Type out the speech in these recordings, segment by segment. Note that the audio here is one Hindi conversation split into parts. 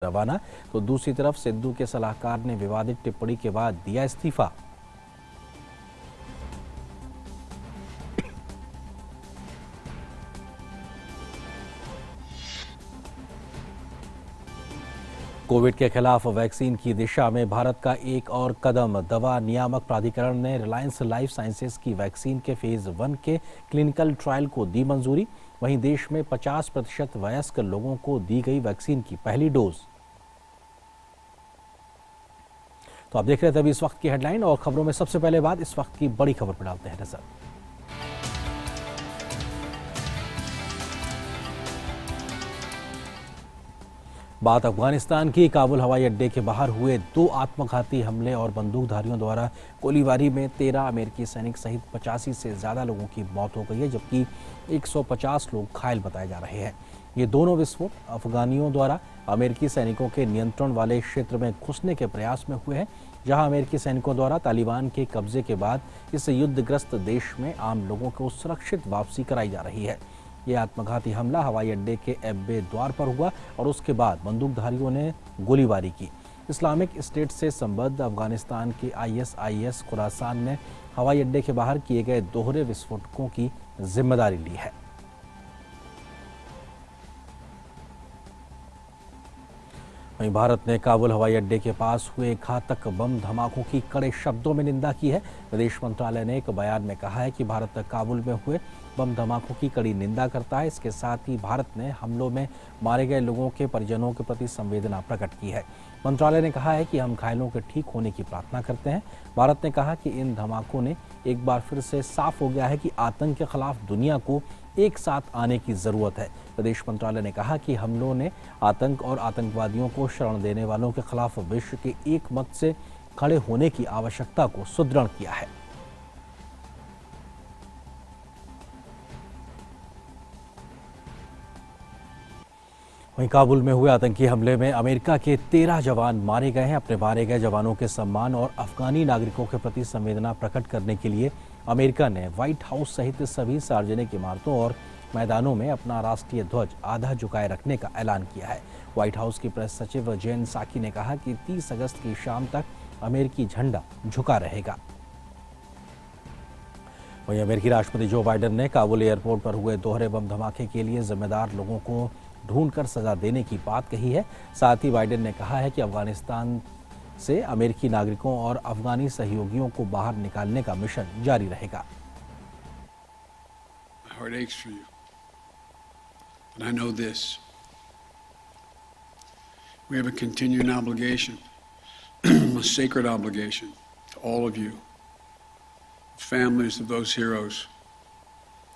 रवाना। तो दूसरी तरफ सिद्धू के सलाहकार ने विवादित टिप्पणी के बाद दिया इस्तीफा। कोविड के खिलाफ वैक्सीन की दिशा में भारत का एक और कदम। दवा नियामक प्राधिकरण ने रिलायंस लाइफ साइंसेज की वैक्सीन के फेज 1 के क्लिनिकल ट्रायल को दी मंजूरी। वहीं देश में 50% वयस्क लोगों को दी गई वैक्सीन की पहली डोज। तो आप देख रहे थे अभी इस वक्त की हेडलाइन और खबरों में सबसे पहले बात इस वक्त की बड़ी खबर पर डालते हैं नजर। बात अफगानिस्तान की। काबुल हवाई अड्डे के बाहर हुए 2 आत्मघाती हमले और बंदूकधारियों द्वारा गोलीबारी में 13 अमेरिकी सैनिक सहित 85 से ज्यादा लोगों की मौत हो गई है, जबकि 150 लोग घायल बताए जा रहे हैं। ये दोनों विस्फोट अफगानियों द्वारा अमेरिकी सैनिकों के नियंत्रण वाले क्षेत्र में घुसने के प्रयास में हुए हैं, जहां अमेरिकी सैनिकों द्वारा तालिबान के कब्जे के बाद इस युद्धग्रस्त देश में आम लोगों को सुरक्षित वापसी कराई जा रही है। ये आत्मघाती हमला हवाई अड्डे के एब्बे द्वार पर हुआ और उसके बाद बंदूकधारियों ने गोलीबारी की। इस्लामिक स्टेट से संबद्ध अफगानिस्तान के ISIS खुरासान ने हवाई अड्डे के बाहर किए गए दोहरे विस्फोटकों की जिम्मेदारी ली है। वहीं भारत ने काबुल हवाई अड्डे के पास हुए घातक बम धमाकों की कड़े शब्दों में निंदा की है। विदेश मंत्रालय ने एक बयान में कहा है कि भारत काबुल में हुए बम धमाकों की कड़ी निंदा करता है। इसके साथ ही भारत ने हमलों में मारे गए लोगों के परिजनों के प्रति संवेदना प्रकट की है। मंत्रालय ने कहा है कि हम घायलों के ठीक होने की प्रार्थना करते हैं। भारत ने कहा कि इन धमाकों ने एक बार फिर से साफ हो गया है कि आतंक के खिलाफ दुनिया को एक साथ आने की जरूरत है। विदेश मंत्रालय ने कहा कि हमलों ने आतंक और आतंकवादियों को शरण देने वालों के खिलाफ विश्व के एक मत से खड़े होने की आवश्यकता को सुदृढ़ किया है। वहीं काबुल में हुए आतंकी हमले में अमेरिका के 13 जवान मारे गए हैं। अपने मारे गए जवानों के सम्मान और अफगानी नागरिकों के प्रति संवेदना प्रकट करने के लिए अमेरिका ने व्हाइट हाउस सहित सभी सार्वजनिक इमारतों और मैदानों में अपना राष्ट्रीय ध्वज आधा झुकाए रखने का ऐलान किया है। व्हाइट हाउस की प्रेस सचिव जेन साकी ने कहा कि 30 अगस्त की शाम तक अमेरिकी झंडा झुका रहेगा। वहीं अमेरिकी राष्ट्रपति जो बाइडेन ने काबुल एयरपोर्ट पर हुए दोहरे बम धमाके के लिए जिम्मेदार लोगों को ढूंढकर सजा देने की बात कही है। साथ ही बाइडेन ने कहा है कि अफगानिस्तान से अमेरिकी नागरिकों और अफगानी सहयोगियों को बाहर निकालने का मिशन जारी रहेगा। I know this. We have a continuing obligation, a sacred obligation to all of you, families of those heroes.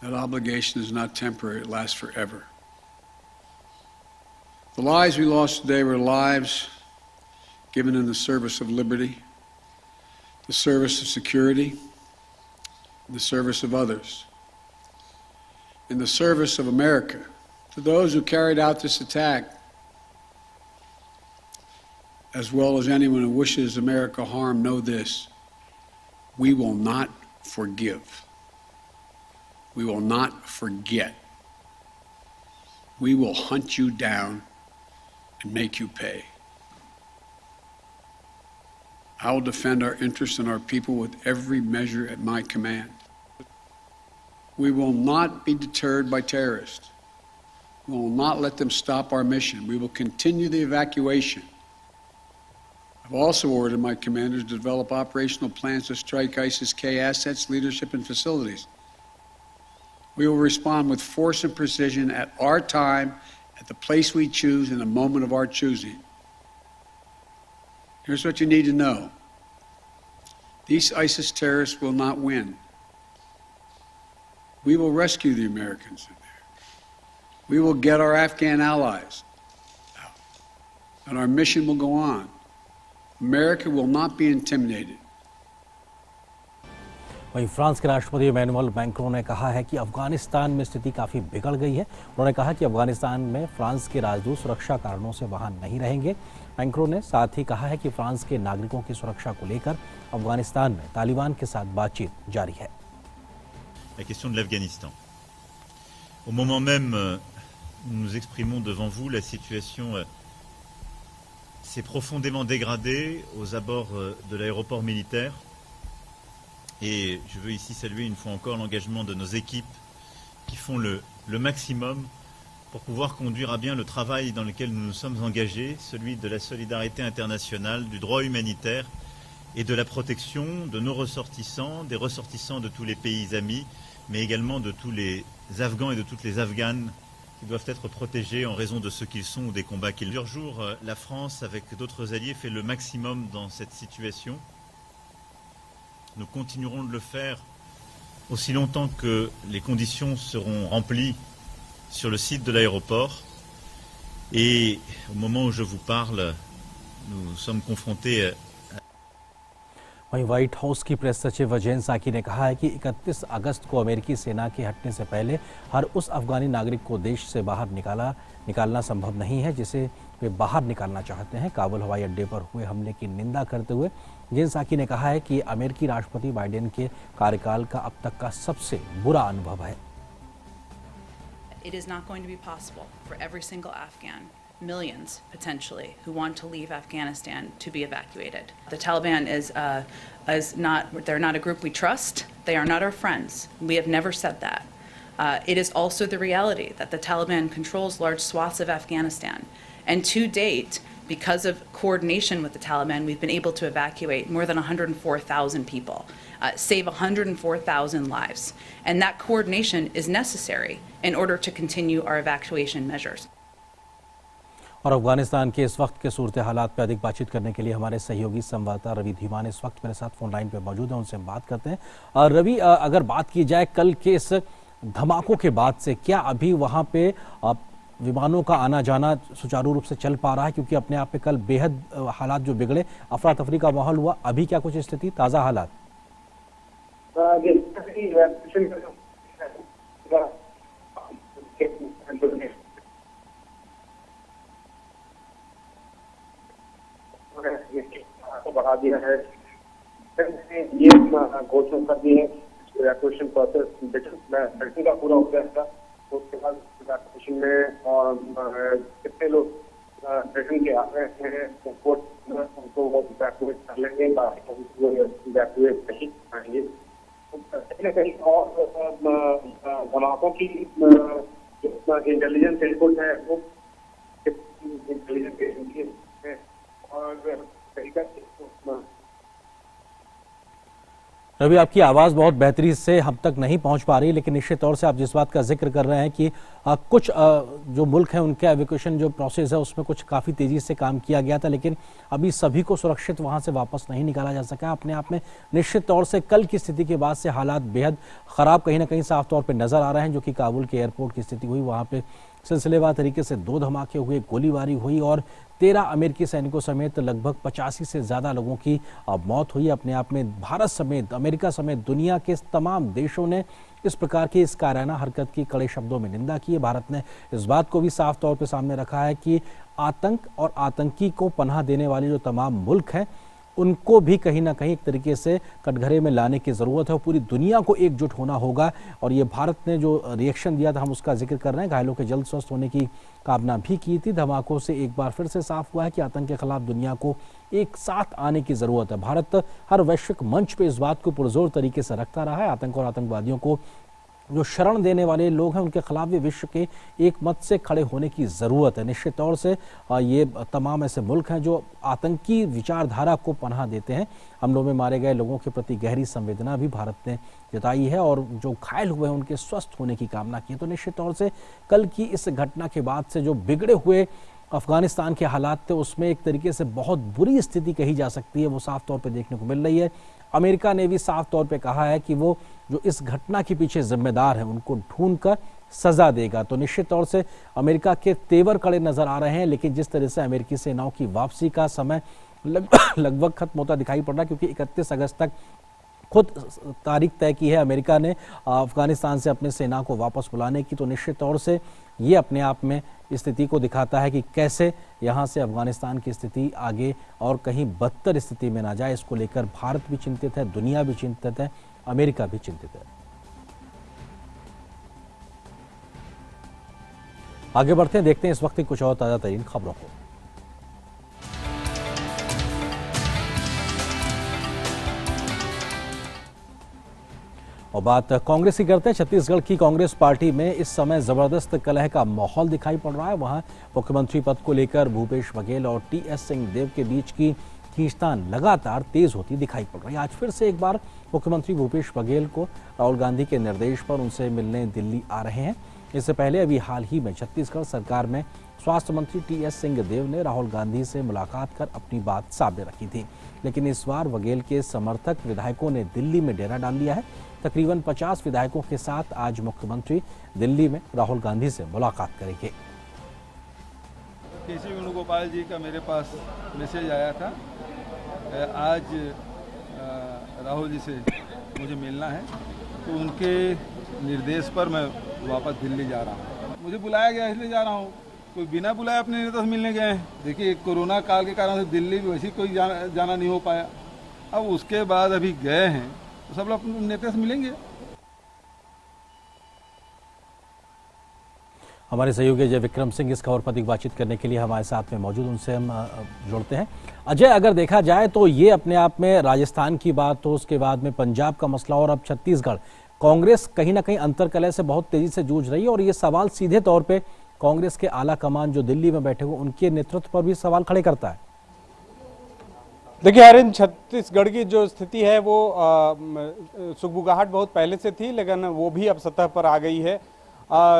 That obligation is not temporary, it lasts forever. The lives we lost today were lives given in the service of liberty, the service of security, the service of others, in the service of America. To those who carried out this attack, as well as anyone who wishes America harm, know this: we will not forgive. We will not forget. We will hunt you down and make you pay. I will defend our interests and our people with every measure at my command. We will not be deterred by terrorists. We will not let them stop our mission. We will continue the evacuation. I've also ordered my commanders to develop operational plans to strike ISIS-K assets, leadership, and facilities. We will respond with force and precision at our time, at the place we choose, in the moment of our choosing. Here's what you need to know. These ISIS terrorists will not win. We will rescue the Americans in there. We will get our Afghan allies out, and our mission will go on. America will not be intimidated. वहीं फ्रांस के राष्ट्रपति इमैनुअल मैक्रों ने कहा है कि अफगानिस्तान में स्थिति काफी बिगड़ गई है। उन्होंने कहा कि अफगानिस्तान में फ्रांस के राजदूत सुरक्षा कारणों से वहां नहीं रहेंगे। मैक्रों ने साथ ही कहा है कि फ्रांस के नागरिकों की सुरक्षा को लेकर अफगानिस्तान में तालिबान के साथ बातचीत जारी है। La question de l'Afghanistan. Au moment même où nous exprimons devant vous la situation s'est profondément dégradée aux abords de l'aéroport militaire. Et je veux ici saluer une fois encore l'engagement de nos équipes qui font le maximum pour pouvoir conduire à bien le travail dans lequel nous nous sommes engagés, celui de la solidarité internationale, du droit humanitaire et de la protection de nos ressortissants, des ressortissants de tous les pays amis, mais également de tous les Afghans et de toutes les Afghanes qui doivent être protégés en raison de ce qu'ils sont ou des combats qu'ils mènent. Plusieurs jours, la France, avec d'autres alliés, fait le maximum dans cette situation. Nous continuerons de le faire aussi longtemps que les conditions seront remplies sur le site de l'aéroport. Et au moment où je vous parle, nous sommes confrontés वहीं व्हाइट हाउस की प्रेस सचिव जेन साकी ने कहा है कि 31 अगस्त को अमेरिकी सेना के हटने से पहले हर उस अफगानी नागरिक को देश से बाहर निकालना संभव नहीं है जिसे वे बाहर निकालना चाहते हैं। काबुल हवाई अड्डे पर हुए हमले की निंदा करते हुए जेन साकी ने कहा है कि अमेरिकी राष्ट्रपति बाइडेन के कार्यकाल का अब तक का सबसे बुरा अनुभव है। It is not going to be possible for every single Afghan, millions potentially, who want to leave Afghanistan to be evacuated. The Taliban they're not a group we trust. They are not our friends. We have never said that. It is also the reality that the Taliban controls large swaths of Afghanistan. And to date, because of coordination with the Taliban, we've been able to evacuate more than 104,000 people, save 104,000 lives. And that coordination is necessary in order to continue our evacuation measures. और अफगानिस्तान के इस वक्त के सूरत हालात पर अधिक बातचीत करने के लिए हमारे सहयोगी संवाददाता रवि धीमान इस वक्त मेरे साथ फोन लाइन पर मौजूद हैं, उनसे हम बात करते हैं। रवि, अगर बात की जाए कल के इस धमाकों के बाद से, क्या अभी वहाँ पे विमानों का आना जाना सुचारू रूप से चल पा रहा है? क्योंकि अपने आप पे कल बेहद हालात जो बिगड़े, अफरा तफरी का माहौल हुआ, अभी क्या कुछ स्थिति, ताज़ा हालात? बढ़ा दिया है, ये घोषणा कर दी है इवैक्यूएशन प्रोसेस का पूरा हो गया था। उसके बाद इवैक्यूएशन में कितने लोग ब्रिटेन के आ रहे हैं उनको वो इवैक्यूएट कर लेंगे, इवैक्यूएट नहीं आएंगे। कहीं न कहीं और धमाकों की इंटेलिजेंस इनपुट है वो इंटेलिजेंस है और रवि, आपकी आवाज़ बहुत बेहतरी से हम तक नहीं पहुंच पा रही, लेकिन निश्चित तौर से आप जिस बात का जिक्र कर रहे हैं कि कुछ जो मुल्क हैं उनके एवैक्यूएशन जो प्रोसेस है उसमें कुछ काफ़ी तेज़ी से काम किया गया था, लेकिन अभी सभी को सुरक्षित वहां से वापस नहीं निकाला जा सका। अपने आप में निश्चित तौर से कल की स्थिति के बाद से हालात बेहद ख़राब कहीं ना कहीं साफ तौर पर नज़र आ रहे हैं। जो कि काबुल के एयरपोर्ट की स्थिति हुई, वहाँ पर सिलसिलेवार तरीके से 2 धमाके हुए, गोलीबारी हुई और 13 अमेरिकी सैनिकों समेत लगभग 85 से ज़्यादा लोगों की मौत हुई। अपने आप में भारत समेत, अमेरिका समेत दुनिया के तमाम देशों ने इस प्रकार की इस कायराना हरकत की कड़े शब्दों में निंदा की है। भारत ने इस बात को भी साफ तौर पर सामने रखा है कि आतंक और आतंकी को पनाह देने वाले जो तमाम मुल्क हैं उनको भी कहीं ना कहीं एक तरीके से कटघरे में लाने की ज़रूरत है और पूरी दुनिया को एकजुट होना होगा। और ये भारत ने जो रिएक्शन दिया था हम उसका जिक्र कर रहे हैं। घायलों के जल्द स्वस्थ होने की कामना भी की थी। धमाकों से एक बार फिर से साफ हुआ है कि आतंक के खिलाफ दुनिया को एक साथ आने की ज़रूरत है। भारत हर वैश्विक मंच पर इस बात को पुरजोर तरीके से रखता रहा है। आतंक और आतंकवादियों को जो शरण देने वाले लोग हैं उनके खिलाफ भी विश्व के एक मत से खड़े होने की ज़रूरत है। निश्चित तौर से ये तमाम ऐसे मुल्क हैं जो आतंकी विचारधारा को पनाह देते हैं। हमलों में मारे गए लोगों के प्रति गहरी संवेदना भी भारत ने जताई है और जो घायल हुए हैं उनके स्वस्थ होने की कामना की है। तो निश्चित तौर से कल की इस घटना के बाद से जो बिगड़े हुए अफगानिस्तान के हालात थे उसमें एक तरीके से बहुत बुरी स्थिति कही जा सकती है, वो साफ तौर पे देखने को मिल रही है। अमेरिका ने भी साफ तौर पे कहा है कि वो जो इस घटना के पीछे जिम्मेदार हैं उनको ढूंढकर सजा देगा। तो निश्चित तौर से अमेरिका के तेवर कड़े नजर आ रहे हैं, लेकिन जिस तरह से अमेरिकी सेनाओं की वापसी का समय लगभग खत्म होता दिखाई पड़ रहा है, क्योंकि 31 अगस्त तक खुद तारीख तय की है अमेरिका ने अफगानिस्तान से अपने सेना को वापस बुलाने की। तो निश्चित तौर से ये अपने आप में स्थिति को दिखाता है कि कैसे यहाँ से अफगानिस्तान की स्थिति आगे और कहीं बदतर स्थिति में ना जाए। इसको लेकर भारत भी चिंतित है, दुनिया भी चिंतित है, अमेरिका भी चिंतित है। आगे बढ़ते हैं, देखते हैं इस वक्त की कुछ और ताज़ा तरीन खबरों को। और बात कांग्रेस की करते हैं। छत्तीसगढ़ की कांग्रेस पार्टी में इस समय जबरदस्त कलह का माहौल दिखाई पड़ रहा है। वहां मुख्यमंत्री पद को लेकर भूपेश बघेल और टीएस सिंहदेव के बीच की खींचतान लगातार तेज होती दिखाई पड़ रही है। आज फिर से एक बार मुख्यमंत्री भूपेश बघेल को राहुल गांधी के निर्देश पर उनसे मिलने दिल्ली आ रहे हैं। इससे पहले अभी हाल ही में छत्तीसगढ़ सरकार में स्वास्थ्य मंत्री टीएस सिंहदेव ने राहुल गांधी से मुलाकात कर अपनी बात सामने रखी थी, लेकिन इस बार बघेल के समर्थक विधायकों ने दिल्ली में डेरा डाल लिया है। तकरीबन 50 विधायकों के साथ आज मुख्यमंत्री दिल्ली में राहुल गांधी से मुलाकात करेंगे। केसी वेणुगोपाल जी का मेरे पास मैसेज आया था, आज राहुल जी से मुझे मिलना है, तो उनके निर्देश पर मैं वापस दिल्ली जा रहा हूँ। मुझे बुलाया गया इसलिए जा रहा हूँ, कोई बिना बुलाए अपने नेता से मिलने गए हैं। देखिए, कोरोना काल के कारण से दिल्ली भी वैसे कोई जाना नहीं हो पाया। अब उसके बाद अभी गए हैं तो सब लोग अपने नेता से मिलेंगे। हमारे सहयोगी अजय विक्रम सिंह इस खबर पर अधिक बातचीत करने के लिए हमारे साथ में मौजूद, उनसे हम जुड़ते हैं। अजय, अगर देखा जाए तो ये अपने आप में राजस्थान की बात हो, उसके बाद में पंजाब का मसला और अब छत्तीसगढ़, कांग्रेस कहीं ना कहीं अंतरकलह से बहुत तेजी से जूझ रही है और ये सवाल सीधे तौर पे कांग्रेस के आला कमान जो दिल्ली में बैठे हुए उनके नेतृत्व पर भी सवाल खड़े करता है। देखिए आर्यन, छत्तीसगढ़ की जो स्थिति है वो सुगबुगाहट बहुत पहले से थी, लेकिन वो भी अब सतह पर आ गई है।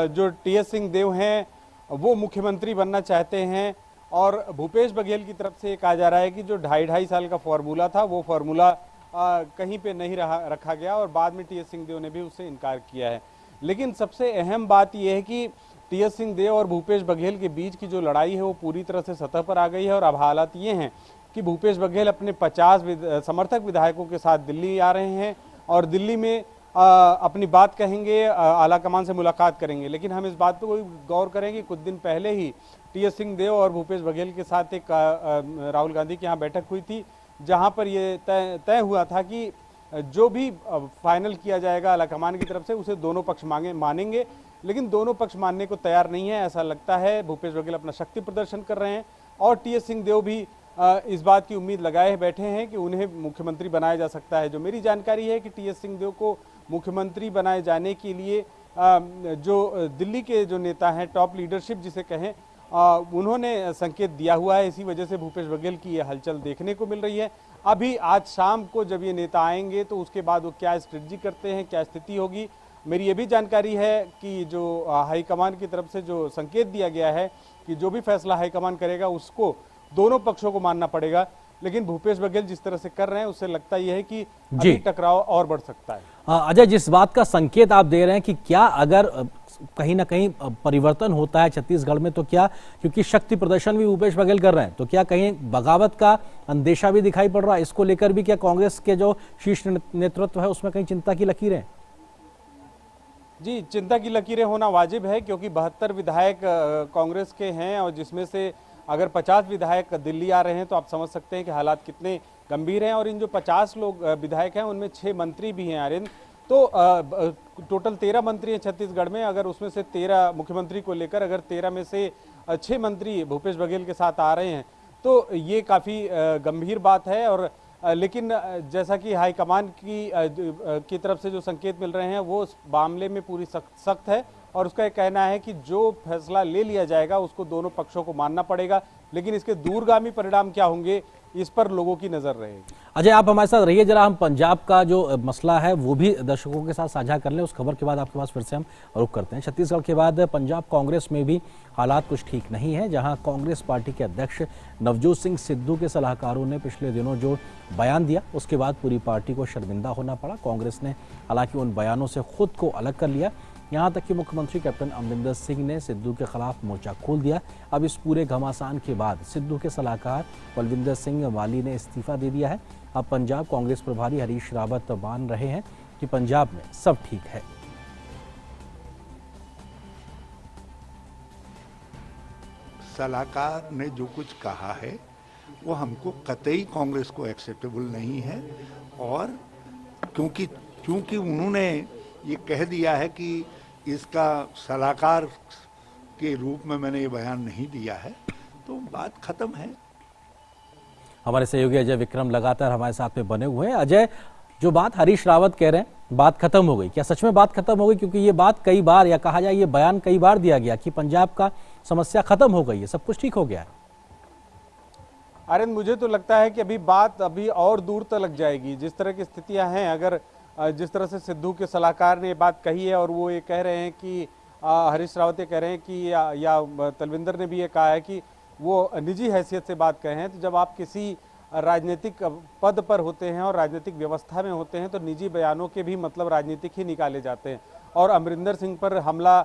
जो टीएस सिंहदेव हैं वो मुख्यमंत्री बनना चाहते हैं और भूपेश बघेल की तरफ से ये कहा जा रहा है कि जो 2.5 साल का फॉर्मूला था वो फॉर्मूला कहीं पे नहीं रखा गया और बाद में टीएस सिंहदेव ने भी उससे इनकार किया है। लेकिन सबसे अहम बात यह है कि टीएस सिंहदेव और भूपेश बघेल के बीच की जो लड़ाई है वो पूरी तरह से सतह पर आ गई है और अब हालात ये हैं कि भूपेश बघेल अपने 50 समर्थक विधायकों के साथ दिल्ली आ रहे हैं और दिल्ली में अपनी बात कहेंगे, आला कमान से मुलाकात करेंगे। लेकिन हम इस बात पर कोई गौर करें कि कुछ दिन पहले ही टीएस सिंहदेव और भूपेश बघेल के साथ एक राहुल गांधी के यहाँ बैठक हुई थी, जहां पर ये तय हुआ था कि जो भी फाइनल किया जाएगा आला कमान की तरफ से उसे दोनों पक्ष मानेंगे। लेकिन दोनों पक्ष मानने को तैयार नहीं है। ऐसा लगता है भूपेश बघेल अपना शक्ति प्रदर्शन कर रहे हैं और टीएस सिंहदेव भी इस बात की उम्मीद लगाए बैठे हैं कि उन्हें मुख्यमंत्री बनाया जा सकता है। जो मेरी जानकारी है कि टीएस सिंहदेव को मुख्यमंत्री बनाए जाने के लिए जो दिल्ली के जो नेता हैं, टॉप लीडरशिप जिसे कहें, उन्होंने संकेत दिया हुआ है। इसी वजह से भूपेश बघेल की ये हलचल देखने को मिल रही है। अभी आज शाम को जब ये नेता आएंगे तो उसके बाद वो क्या स्ट्रेटजी करते हैं, क्या स्थिति होगी। मेरी ये भी जानकारी है कि जो हाईकमान की तरफ से जो संकेत दिया गया है कि जो भी फैसला हाईकमान करेगा उसको दोनों पक्षों को मानना पड़ेगा। लेकिन भूपेश बघेल जिस तरह से कर रहे हैं उससे लगता यह है कि अभी टकराव और बढ़ सकता है। अजय, जिस बात का संकेत आप दे रहे हैं कि क्या अगर कहीं ना कहीं परिवर्तन होता है छत्तीसगढ़ में, तो क्या, क्योंकि शक्ति प्रदर्शन भी भूपेश बघेल कर रहे हैं, तो क्या कहीं बगावत का अंदेशा भी दिखाई पड़ रहा है? इसको लेकर भी क्या कांग्रेस के जो शीर्ष नेतृत्व है उसमें कहीं चिंता की लकीरें? जी, चिंता की लकीरें होना वाजिब है, क्योंकि 72 विधायक कांग्रेस के हैं और जिसमें से अगर 50 विधायक दिल्ली आ रहे हैं तो आप समझ सकते हैं कि हालात कितने गंभीर हैं। और इन जो 50 लोग विधायक हैं उनमें 6 मंत्री भी हैं आर्यन। तो टोटल 13 मंत्री हैं छत्तीसगढ़ में। अगर उसमें से 13 मुख्यमंत्री को लेकर, अगर 13 में से 6 मंत्री भूपेश बघेल के साथ आ रहे हैं तो ये काफ़ी गंभीर बात है। और लेकिन जैसा कि हाईकमान की तरफ से जो संकेत मिल रहे हैं वो इस मामले में पूरी सख्त है और उसका एक कहना है कि जो फैसला ले लिया जाएगा उसको दोनों पक्षों को मानना पड़ेगा। लेकिन इसके दूरगामी परिणाम क्या होंगे इस पर लोगों की नजर रहेगी। अजय, आप हमारे साथ रहिए जरा, हम पंजाब का जो मसला है वो भी दर्शकों के साथ साझा कर लें। उस खबर के बाद आपके पास फिर से हम रुख करते हैं। छत्तीसगढ़ के बाद पंजाब कांग्रेस में भी हालात कुछ ठीक नहीं है, जहां कांग्रेस पार्टी के अध्यक्ष नवजोत सिंह सिद्धू के सलाहकारों ने पिछले दिनों जो बयान दिया उसके बाद पूरी पार्टी को शर्मिंदा होना पड़ा। कांग्रेस ने हालांकि उन बयानों से खुद को अलग कर लिया, यहाँ तक कि मुख्यमंत्री कैप्टन अमरिंदर सिंह ने सिद्धू के खिलाफ मोर्चा खोल दिया। अब इस पूरे घमासान के बाद सिद्धू के सलाहकार बलविंदर सिंह वाली ने इस्तीफा दे दिया है। अब पंजाब कांग्रेस प्रभारी हरीश रावत मान रहे हैं कि पंजाब में सब ठीक है। सलाहकार ने जो कुछ कहा है वो हमको कतई कांग्रेस को एक्सेप्टेबल नहीं है। और क्योंकि उन्होंने ये कह दिया है कि इसका सलाहकार के रूप में मैंने ये बयान नहीं दिया है, तो बात खत्म है। हमारे सहयोगी अजय विक्रम लगातार हमारे साथ में बने हुए हैं। अजय, जो बात हरीश रावत कह रहे हैं बात खत्म हो गई, क्या सच में बात खत्म हो गई? क्योंकि ये बात कई बार, या कहा जाए ये बयान कई बार दिया गया कि पंजाब का समस्या खत्म हो गई है, सब कुछ ठीक हो गया है। आर्यन, मुझे तो लगता है कि अभी बात अभी और दूर तक लग जाएगी। जिस तरह की स्थितियां हैं, अगर जिस तरह से सिद्धू के सलाहकार ने ये बात कही है और वो ये कह रहे हैं कि हरीश रावत ये कह रहे हैं कि या तलविंदर ने भी ये कहा है कि वो निजी हैसियत से बात कहे हैं, तो जब आप किसी राजनीतिक पद पर होते हैं और राजनीतिक व्यवस्था में होते हैं तो निजी बयानों के भी मतलब राजनीतिक ही निकाले जाते हैं। और अमरिंदर सिंह पर हमला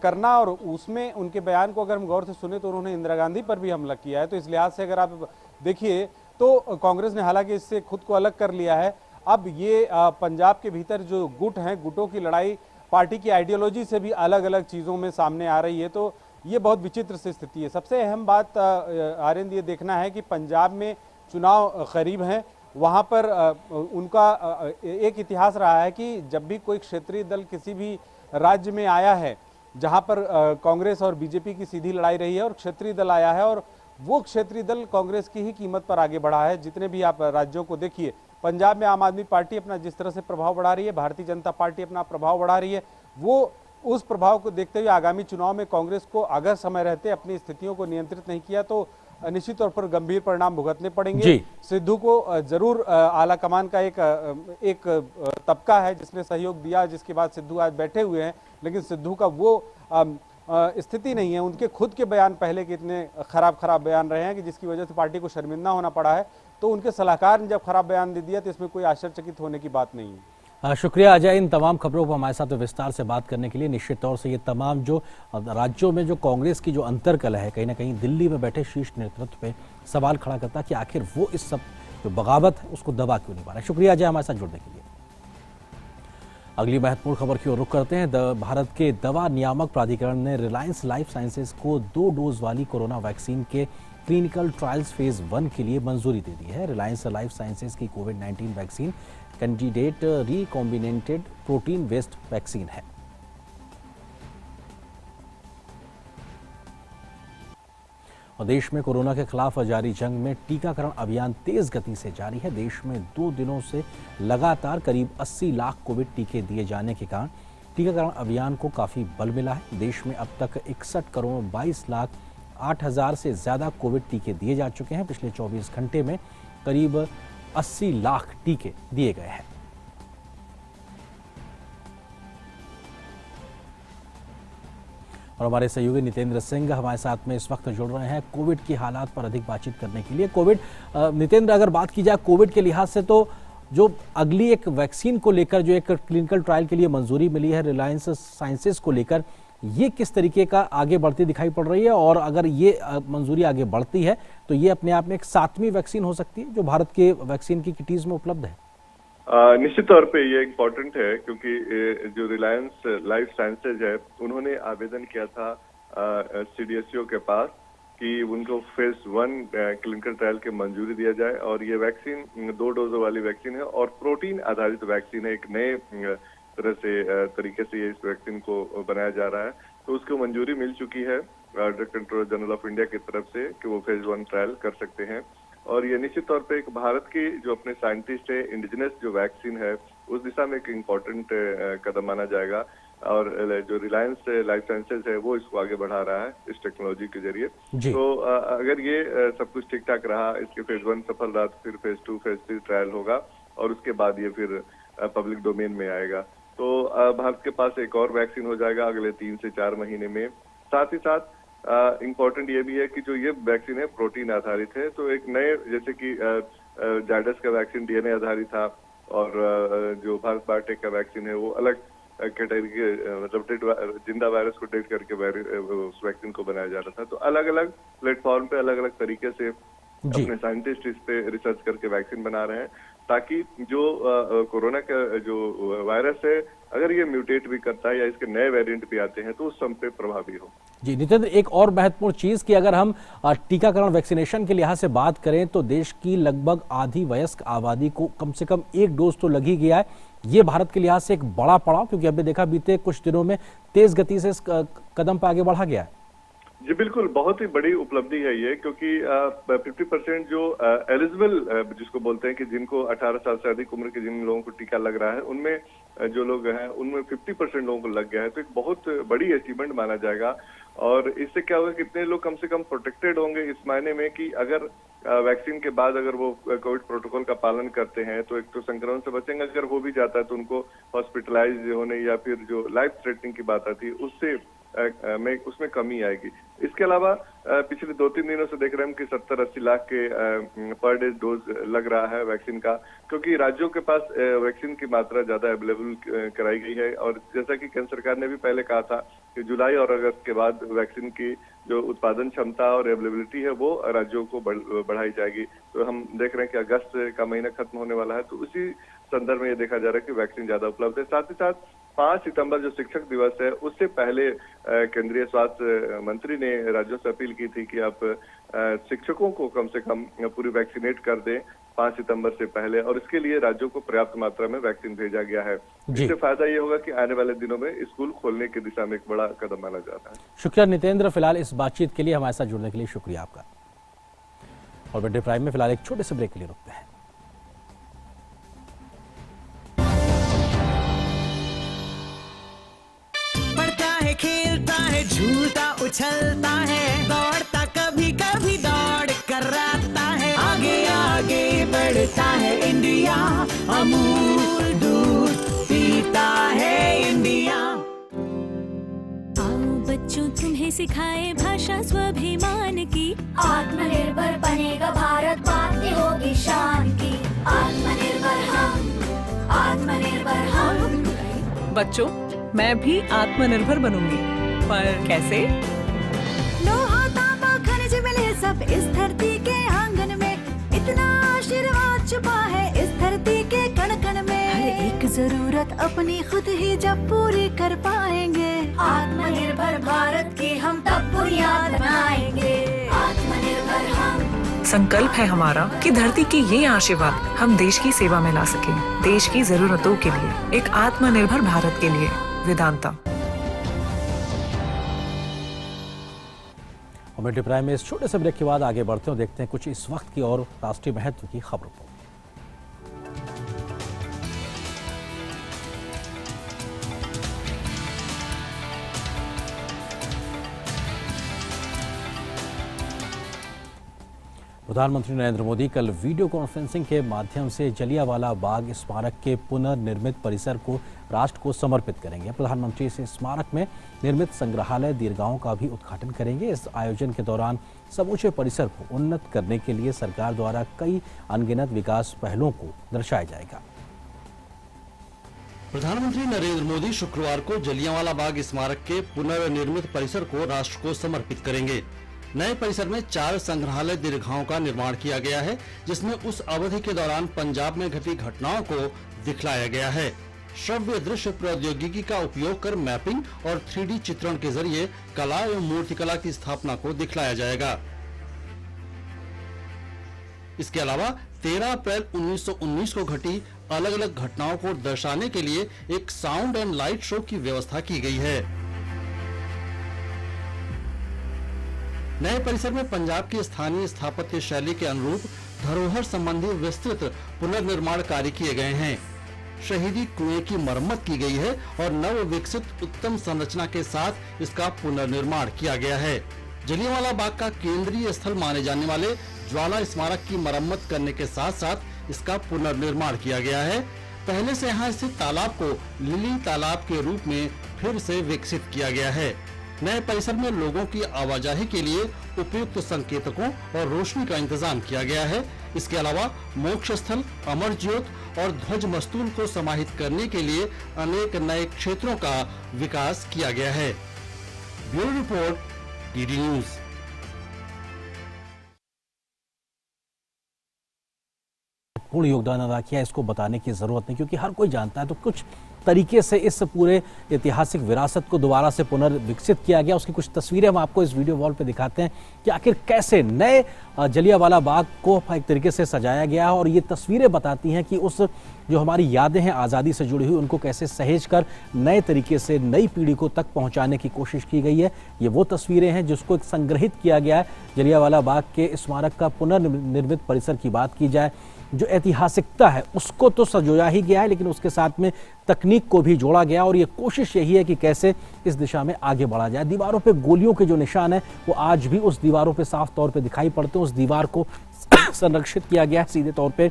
करना, और उसमें उनके बयान को अगर हम गौर से सुने तो उन्होंने इंदिरा गांधी पर भी हमला किया है। तो इस लिहाज से अगर आप देखिए तो कांग्रेस ने हालांकि इससे खुद को अलग कर लिया है। अब ये पंजाब के भीतर जो गुट हैं, गुटों की लड़ाई पार्टी की आइडियोलॉजी से भी अलग अलग चीज़ों में सामने आ रही है। तो ये बहुत विचित्र सी स्थिति है। सबसे अहम बात आर्यन ये देखना है कि पंजाब में चुनाव करीब हैं, वहाँ पर उनका एक इतिहास रहा है कि जब भी कोई क्षेत्रीय दल किसी भी राज्य में आया है जहाँ पर कांग्रेस और बीजेपी की सीधी लड़ाई रही है और क्षेत्रीय दल आया है और वो क्षेत्रीय दल कांग्रेस की ही कीमत पर आगे बढ़ा है। जितने भी आप राज्यों को देखिए, पंजाब में आम आदमी पार्टी अपना जिस तरह से प्रभाव बढ़ा रही है, भारतीय जनता पार्टी अपना प्रभाव बढ़ा रही है, वो उस प्रभाव को देखते हुए आगामी चुनाव में कांग्रेस को अगर समय रहते अपनी स्थितियों को नियंत्रित नहीं किया तो निश्चित तौर पर गंभीर परिणाम भुगतने पड़ेंगे। सिद्धू को जरूर आला कमान का एक तबका है जिसने सहयोग दिया, जिसके बाद सिद्धू आज बैठे हुए हैं, लेकिन सिद्धू का वो स्थिति नहीं है। उनके खुद के बयान पहले के इतने खराब बयान रहे हैं कि जिसकी वजह से पार्टी को शर्मिंदा होना पड़ा है। तो उनके सलाहकार ने जब खराब बयान दे दिया तो इसमें कोई आश्चर्यचकित होने की बात नहीं है। शुक्रिया अजय, इन तमाम खबरों को हमारे साथ विस्तार से बात करने के लिए। निश्चित तौर से ये तमाम जो राज्यों में जो कांग्रेस की जो अंतर्कलह है, कहीं ना कहीं दिल्ली में बैठे शीर्ष नेतृत्व पे सवाल खड़ा करता है कि आखिर वो इस सब जो बगावत है उसको दबा क्यों नहीं पा रहा है। शुक्रिया अजय हमारे साथ जुड़ने के लिए। अगली महत्वपूर्ण खबर की ओर रुख करते हैं। भारत के दवा नियामक प्राधिकरण ने रिलायंस लाइफ साइंसेज को 2 डोज वाली कोरोना वैक्सीन के क्लिनिकल ट्रायल्स फेज 1 के लिए मंजूरी दे दी है। रिलायंस लाइफ साइंसेज की कोविड-19 vaccine candidate recombinant protein based vaccine है। और देश में कोरोना के खिलाफ जारी जंग में टीकाकरण अभियान तेज गति से जारी है। देश में 2 दिनों से लगातार करीब 80 लाख कोविड टीके दिए जाने के कारण टीकाकरण अभियान को काफी बल मिला है। देश में अब तक 61 करोड़ 22 लाख 8 हजार से ज्यादा कोविड टीके दिए जा चुके हैं। पिछले 24 घंटे में करीब 80 लाख टीके दिए गए हैं। और हमारे सहयोगी नितेंद्र सिंह हमारे साथ में इस वक्त जुड़ रहे हैं कोविड की हालात पर अधिक बातचीत करने के लिए। नितेंद्र, अगर बात की जाए कोविड के लिहाज से, तो जो अगली एक वैक्सीन को लेकर जो एक क्लिनिकल ट्रायल के लिए मंजूरी मिली है रिलायंस साइंसेज को लेकर, ये किस तरीके का आगे बढ़ती दिखाई पड़ रही है? और अगर ये मंजूरी आगे बढ़ती है तो ये अपने आप में एक 7वीं वैक्सीन हो सकती है जो भारत के वैक्सीन की किटीज में उपलब्ध है। निश्चित तौर पे ये इम्पोर्टेंट है क्योंकि जो रिलायंस लाइफ साइंसेज है उन्होंने आवेदन किया था CDSCO के पास कि उनको फेज 1 क्लिनिकल ट्रायल के मंजूरी दिया जाए। और ये वैक्सीन 2 डोजों वाली वैक्सीन है और प्रोटीन आधारित वैक्सीन है। एक नए तरह से तरीके से इस वैक्सीन को बनाया जा रहा है, तो उसको मंजूरी मिल चुकी है drug controller general of India की तरफ से कि वो फेज 1 ट्रायल कर सकते हैं। और ये निश्चित तौर पे एक भारत की जो अपने साइंटिस्ट है, इंडिजिनस जो वैक्सीन है, उस दिशा में एक इम्पोर्टेंट कदम माना जाएगा। और जो रिलायंस लाइफ साइंसेज है वो इसको आगे बढ़ा रहा है इस टेक्नोलॉजी के जरिए। तो अगर ये सब कुछ ठीक ठाक रहा, इसके फेज 1 सफल रहा, तो फिर फेज 2 फेज 3 ट्रायल होगा और उसके बाद ये फिर पब्लिक डोमेन में आएगा। तो भारत के पास एक और वैक्सीन हो जाएगा अगले 3 से 4 महीने में। साथ ही साथ इम्पोर्टेंट ये भी है कि जो ये वैक्सीन है प्रोटीन आधारित है, तो एक नए जैसे कि जायडस का वैक्सीन DNA आधारित था और जो भारत बायोटेक का वैक्सीन है वो अलग कैटेगरी के मतलब जिंदा वायरस को डिटेक्ट करके उस वैक्सीन को बनाया जा रहा था। तो अलग अलग प्लेटफॉर्म पे अलग अलग तरीके से अपने साइंटिस्ट इस पे रिसर्च करके वैक्सीन बना रहे हैं ताकि जो कोरोना का जो वायरस है अगर ये म्यूटेट भी करता है या इसके नए वेरिएंट भी आते हैं तो उस सब पे प्रभावी हो। जी नितिन, एक और महत्वपूर्ण चीज कि अगर हम टीकाकरण वैक्सीनेशन के लिहाज से बात करें तो देश की लगभग आधी वयस्क आबादी को कम से कम 1 डोज तो लग ही गया है। ये भारत के लिहाज से एक बड़ा पड़ाव, क्योंकि अभी देखा बीते कुछ दिनों में तेज गति से इस कदम पर आगे बढ़ा गया है। जी बिल्कुल, बहुत ही बड़ी उपलब्धि है ये, क्योंकि 50% जो एलिजिबल जिसको बोलते हैं कि जिनको 18 साल से अधिक उम्र के जिन लोगों को टीका लग रहा है, उनमें जो लोग हैं उनमें 50% लोगों को लग गया है। तो एक बहुत बड़ी अचीवमेंट माना जाएगा। और इससे क्या होगा, कितने लोग कम से कम प्रोटेक्टेड होंगे इस मायने में कि अगर वैक्सीन के बाद अगर वो कोविड प्रोटोकॉल का पालन करते हैं तो एक तो संक्रमण से बचेंगे। अगर हो भी जाता है तो उनको हॉस्पिटलाइज होने या फिर जो लाइफ थ्रेटनिंग की बात आती है उससे उसमें कमी आएगी। इसके अलावा पिछले 2-3 दिनों से देख रहे हैं कि 70-80 लाख के पर डे डोज लग रहा है वैक्सीन का, क्योंकि राज्यों के पास वैक्सीन की मात्रा ज्यादा अवेलेबल कराई गई है। और जैसा कि केंद्र सरकार ने भी पहले कहा था कि जुलाई और अगस्त के बाद वैक्सीन की जो उत्पादन क्षमता और अवेलेबिलिटी है वो राज्यों को बढ़ाई जाएगी। तो हम देख रहे हैं कि अगस्त का महीना खत्म होने वाला है, तो उसी संदर्भ में ये देखा जा रहा है कि वैक्सीन ज्यादा उपलब्ध है। साथ ही साथ 5 सितंबर जो शिक्षक दिवस है उससे पहले केंद्रीय स्वास्थ्य मंत्री ने राज्यों से अपील की थी कि आप शिक्षकों को कम से कम पूरी वैक्सीनेट कर दें 5 सितंबर से पहले, और इसके लिए राज्यों को पर्याप्त मात्रा में वैक्सीन भेजा गया है। इससे फायदा ये होगा कि आने वाले दिनों में स्कूल खोलने की दिशा में एक बड़ा कदम माना जाता है। शुक्रिया नितेंद्र, फिलहाल इस बातचीत के लिए हमारे साथ जुड़ने के लिए शुक्रिया आपका। और मिड डे प्राइम में फिलहाल एक छोटे से ब्रेक के लिए रुकते हैं। खेलता है, झूलता उछलता है, दौड़ता कभी कभी दौड़ कराता है, आगे आगे बढ़ता है इंडिया, अमूल दूध पीता है इंडिया। आओ बच्चों तुम्हें सिखाए भाषा स्वाभिमान की, आत्मनिर्भर बनेगा भारत, बातें होगी शान की। आत्मनिर्भर हम, आत्मनिर्भर हम। बच्चों, मैं भी आत्मनिर्भर बनूंगी, पर कैसे? लोहा तांबा खनिज मिले सब इस धरती के आंगन में, इतना आशीर्वाद छुपा है इस धरती के कण कण में। हर एक जरूरत अपनी खुद ही जब पूरी कर पाएंगे, आत्मनिर्भर भारत की हम तब बुनियाद बनाएंगे। आत्मनिर्भर हम। संकल्प है हमारा कि धरती के ये आशीर्वाद हम देश की सेवा में ला सकें, देश की जरूरतों के लिए, एक आत्मनिर्भर भारत के लिए। वेदांता। और मिड डे प्राइम में इस छोटे से ब्रेक के बाद आगे बढ़ते हैं, देखते हैं कुछ इस वक्त की और राष्ट्रीय महत्व की खबरों को। प्रधानमंत्री नरेंद्र मोदी कल वीडियो कॉन्फ्रेंसिंग के माध्यम से जलियांवाला बाग स्मारक के पुनर्निर्मित परिसर को राष्ट्र को समर्पित करेंगे। प्रधानमंत्री इस स्मारक में निर्मित संग्रहालय दीर्घाओं का भी उद्घाटन करेंगे। इस आयोजन के दौरान समूचे परिसर को उन्नत करने के लिए सरकार द्वारा कई अनगिनत विकास पहलों को दर्शाया जाएगा। प्रधानमंत्री नरेंद्र मोदी शुक्रवार को जलियांवाला बाग स्मारक के पुनर्निर्मित परिसर को राष्ट्र को समर्पित करेंगे। नए परिसर में 4 संग्रहालय दीर्घाओं का निर्माण किया गया है, जिसमें उस अवधि के दौरान पंजाब में घटी घटनाओं को दिखलाया गया है। श्रव्य दृश्य प्रौद्योगिकी का उपयोग कर मैपिंग और 3D चित्रण के जरिए कला एवं मूर्तिकला की स्थापना को दिखलाया जाएगा। इसके अलावा 13 अप्रैल 1919 को घटी अलग अलग घटनाओं को दर्शाने के लिए एक साउंड एंड लाइट शो की व्यवस्था की गई है। नए परिसर में पंजाब की स्थानीय स्थापत्य शैली के अनुरूप धरोहर संबंधी विस्तृत पुनर्निर्माण कार्य किए गए हैं। शहीदी कुएं की मरम्मत की गई है और नव विकसित उत्तम संरचना के साथ इसका पुनर्निर्माण किया गया है। जलियांवाला बाग का केंद्रीय स्थल माने जाने वाले ज्वाला स्मारक की मरम्मत करने के साथ साथ इसका पुनर्निर्माण किया गया है। पहले से यहाँ स्थित तालाब को लिली तालाब के रूप में फिर से विकसित किया गया है। नए परिसर में लोगों की आवाजाही के लिए उपयुक्त संकेतकों और रोशनी का इंतजाम किया गया है। इसके अलावा मोक्ष स्थल, अमर ज्योत और ध्वज मस्तूल को समाहित करने के लिए अनेक नए क्षेत्रों का विकास किया गया है। Bureau report, DD news. पूर्ण योगदान अदा किया, इसको बताने की जरूरत नहीं, क्योंकि हर कोई जानता है। तो कुछ तरीके से इस पूरे ऐतिहासिक विरासत को दोबारा से पुनर्विकसित किया गया। उसकी कुछ तस्वीरें हम आपको इस वीडियो वॉल पे दिखाते हैं कि आखिर कैसे नए जलियांवाला बाग को एक तरीके से सजाया गया है। और ये तस्वीरें बताती हैं कि उस जो हमारी यादें हैं आज़ादी से जुड़ी हुई, उनको कैसे सहेज कर नए तरीके से नई पीढ़ी को तक पहुंचाने की कोशिश की गई है। ये वो तस्वीरें हैं जिसको एक संग्रहित किया गया है। जलियांवाला बाग के स्मारक का पुनर्निर्मित परिसर की बात की जाए, जो ऐतिहासिकता है उसको तो सजोया ही गया है, लेकिन उसके साथ में तकनीक को भी जोड़ा गया और ये कोशिश यही है कि कैसे इस दिशा में आगे बढ़ा जाए। दीवारों पे गोलियों के जो निशान है वो आज भी उस दीवारों पे साफ तौर पे दिखाई पड़ते हैं। उस दीवार को संरक्षित किया गया है सीधे तौर पे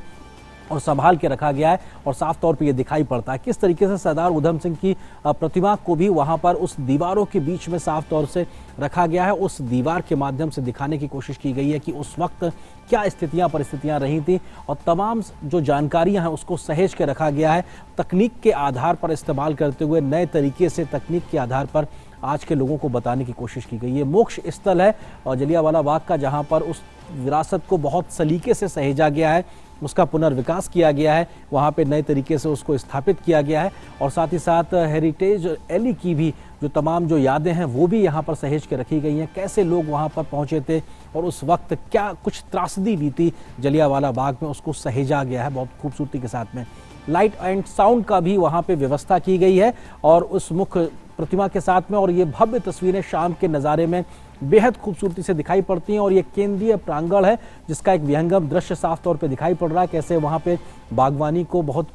और संभाल के रखा गया है और साफ तौर पे ये दिखाई पड़ता है किस तरीके से सरदार उधम सिंह की प्रतिमा को भी वहां पर उस दीवारों के बीच में साफ तौर से रखा गया है। उस दीवार के माध्यम से दिखाने की कोशिश की गई है कि उस वक्त क्या स्थितियां परिस्थितियां रही थी और तमाम जो जानकारियां हैं उसको सहेज के रखा गया है। तकनीक के आधार पर इस्तेमाल करते हुए नए तरीके से तकनीक के आधार पर आज के लोगों को बताने की कोशिश की गई है। मोक्ष स्थल है और जलियांवाला बाग का, जहां पर उस विरासत को बहुत सलीके से सहेजा गया है, उसका पुनर्विकास किया गया है, वहाँ पे नए तरीके से उसको स्थापित किया गया है और साथ ही साथ हेरिटेज एली की भी जो तमाम जो यादें हैं वो भी यहाँ पर सहेज के रखी गई हैं। कैसे लोग वहाँ पर पहुँचे थे और उस वक्त क्या कुछ त्रासदी बीती जलियांवाला बाग में, उसको सहेजा गया है बहुत खूबसूरती के साथ में। लाइट एंड साउंड का भी वहाँ पे व्यवस्था की गई है और उस मुख्य प्रतिमा के साथ में, और ये भव्य तस्वीरें शाम के नज़ारे में बेहद खूबसूरती से दिखाई पड़ती हैं और ये केंद्रीय प्रांगण है जिसका एक विहंगम दृश्य साफ तौर पे दिखाई पड़ रहा है। कैसे वहाँ पे बागवानी को बहुत